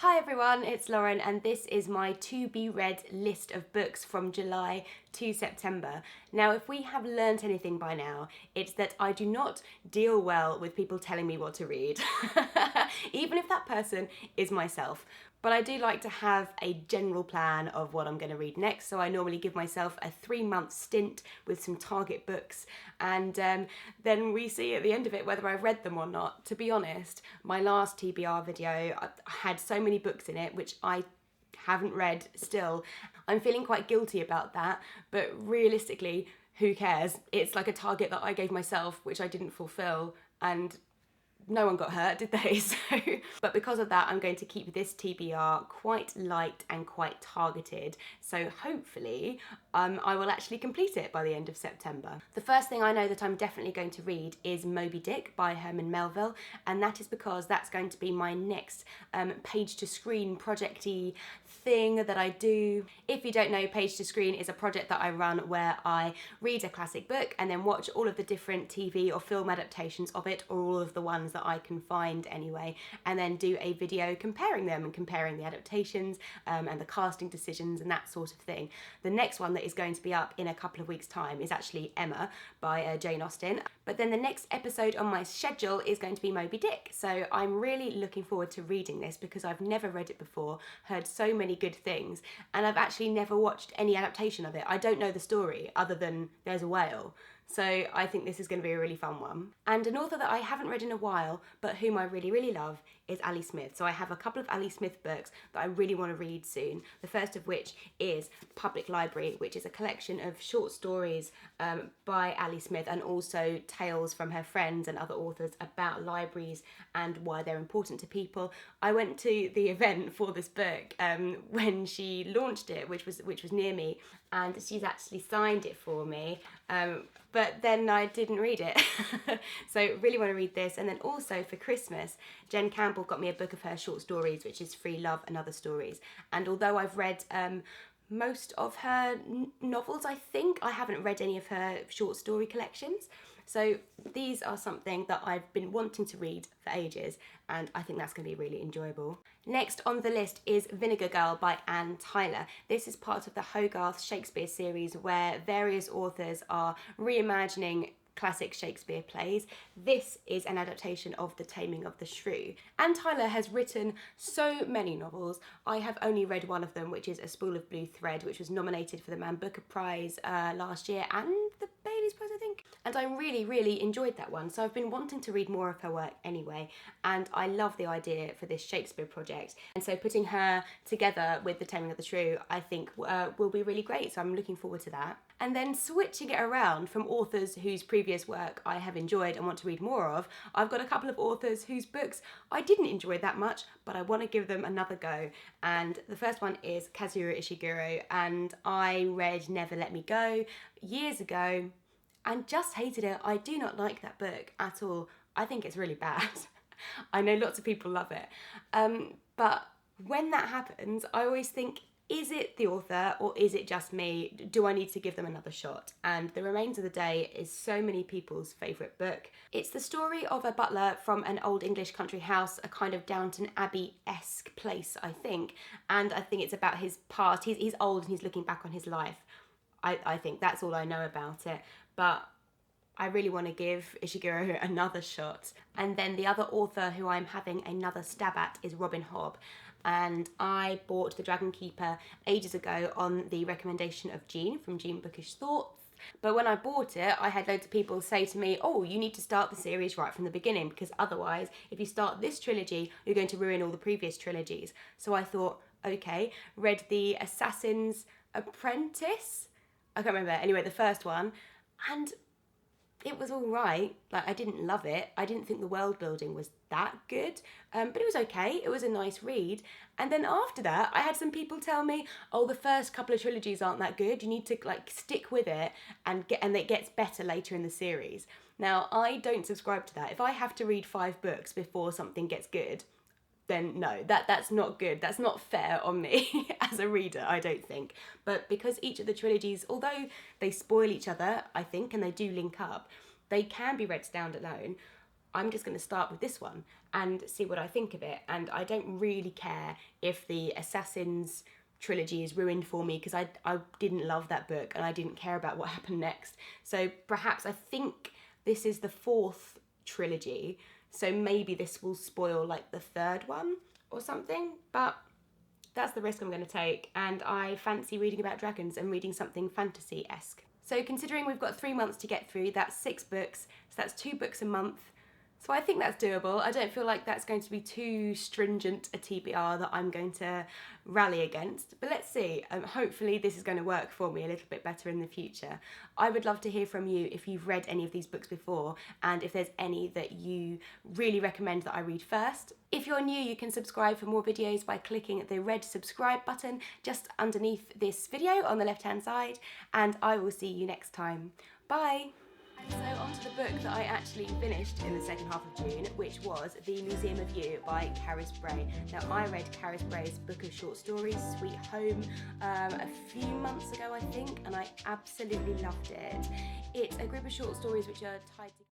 Hi everyone, it's Lauren and this is my to be read list of books from July to September. Now, if we have learnt anything by now, it's that I do not deal well with people telling me what to read, even if that person is myself. But I do like to have a general plan of what I'm going to read next, so I normally give myself a 3-month stint with some target books, and then we see at the end of it whether I've read them or not. To be honest, my last TBR video had so many books in it which I haven't read still. I'm feeling quite guilty about that, but realistically, who cares? It's like a target that I gave myself which I didn't fulfill, and no one got hurt, did they? But because of that, I'm going to keep this TBR quite light and quite targeted. So hopefully, I will actually complete it by the end of September. The first thing I know that I'm definitely going to read is Moby Dick by Herman Melville, and that is because that's going to be my next page to screen projecty thing that I do. If you don't know, Page to Screen is a project that I run where I read a classic book and then watch all of the different TV or film adaptations of it, or all of the ones that I can find anyway, and then do a video comparing them and comparing the adaptations and the casting decisions and that sort of thing. The next one that is going to be up in a couple of weeks' time is actually Emma by Jane Austen, but then the next episode on my schedule is going to be Moby Dick, so I'm really looking forward to reading this because I've never read it before, heard so many good things, and I've actually never watched any adaptation of it. I don't know the story other than there's a whale. So I think this is going to be a really fun one. And an author that I haven't read in a while, but whom I really, really love, is Ali Smith. So I have a couple of Ali Smith books that I really want to read soon. The first of which is Public Library, which is a collection of short stories by Ali Smith, and also tales from her friends and other authors about libraries and why they're important to people. I went to the event for this book when she launched it, which was near me, and she's actually signed it for me. But then I didn't read it. So really want to read this. And then also for Christmas, Jen Campbell got me a book of her short stories, which is Free Love and Other Stories. And although I've read most of her novels, I think, I haven't read any of her short story collections. So these are something that I've been wanting to read for ages, and I think that's going to be really enjoyable. Next on the list is Vinegar Girl by Anne Tyler. This is part of the Hogarth Shakespeare series where various authors are reimagining classic Shakespeare plays. This is an adaptation of The Taming of the Shrew. Anne Tyler has written so many novels. I have only read one of them, which is A Spool of Blue Thread, which was nominated for the Man Booker Prize last year and the Bailey's Prize, I think. And I really, really enjoyed that one. So I've been wanting to read more of her work anyway, and I love the idea for this Shakespeare project. And so putting her together with The Taming of the Shrew, I think will be really great. So I'm looking forward to that. And then switching it around from authors whose previous work I have enjoyed and want to read more of, I've got a couple of authors whose books I didn't enjoy that much, but I want to give them another go. And the first one is Kazuo Ishiguro, and I read Never Let Me Go years ago and just hated it. I do not like that book at all. I think it's really bad. I know lots of people love it. But when that happens, I always think, is it the author or is it just me? Do I need to give them another shot? And The Remains of the Day is so many people's favourite book. It's the story of a butler from an old English country house, a kind of Downton Abbey-esque place, I think. And I think it's about his past. He's old and he's looking back on his life. I think that's all I know about it. But I really want to give Ishiguro another shot. And then the other author who I'm having another stab at is Robin Hobb. And I bought The Dragon Keeper ages ago on the recommendation of Jean from Jean Bookish Thoughts. But when I bought it, I had loads of people say to me, oh, you need to start the series right from the beginning, because otherwise, if you start this trilogy, you're going to ruin all the previous trilogies. So I thought, okay, read The Assassin's Apprentice? I can't remember. Anyway, the first one. And it was all right. Like, I didn't love it. I didn't think the world building was that good, but it was okay. It was a nice read. And then after that, I had some people tell me, oh, the first couple of trilogies aren't that good. You need to stick with it and it gets better later in the series. Now, I don't subscribe to that. If I have to read 5 books before something gets good, then no, that's not good. That's not fair on me as a reader, I don't think. But because each of the trilogies, although they spoil each other, I think, and they do link up, they can be read standalone. I'm just going to start with this one and see what I think of it. And I don't really care if the Assassins trilogy is ruined for me, because I didn't love that book and I didn't care about what happened next. So perhaps, I think this is the 4th trilogy, so maybe this will spoil like the 3rd one or something, but that's the risk I'm going to take, and I fancy reading about dragons and reading something fantasy-esque. So considering we've got 3 months to get through, that's 6 books, so that's 2 books a month. So I think that's doable. I don't feel like that's going to be too stringent a TBR that I'm going to rally against. But let's see. Hopefully this is going to work for me a little bit better in the future. I would love to hear from you if you've read any of these books before, and if there's any that you really recommend that I read first. If you're new, you can subscribe for more videos by clicking the red subscribe button just underneath this video on the left-hand side, and I will see you next time. Bye! So on to the book that I actually finished in the second half of June, which was The Museum of You by Caris Bray. Now, I read Caris Bray's book of short stories, Sweet Home, a few months ago, I think, and I absolutely loved it. It's a group of short stories which are tied together.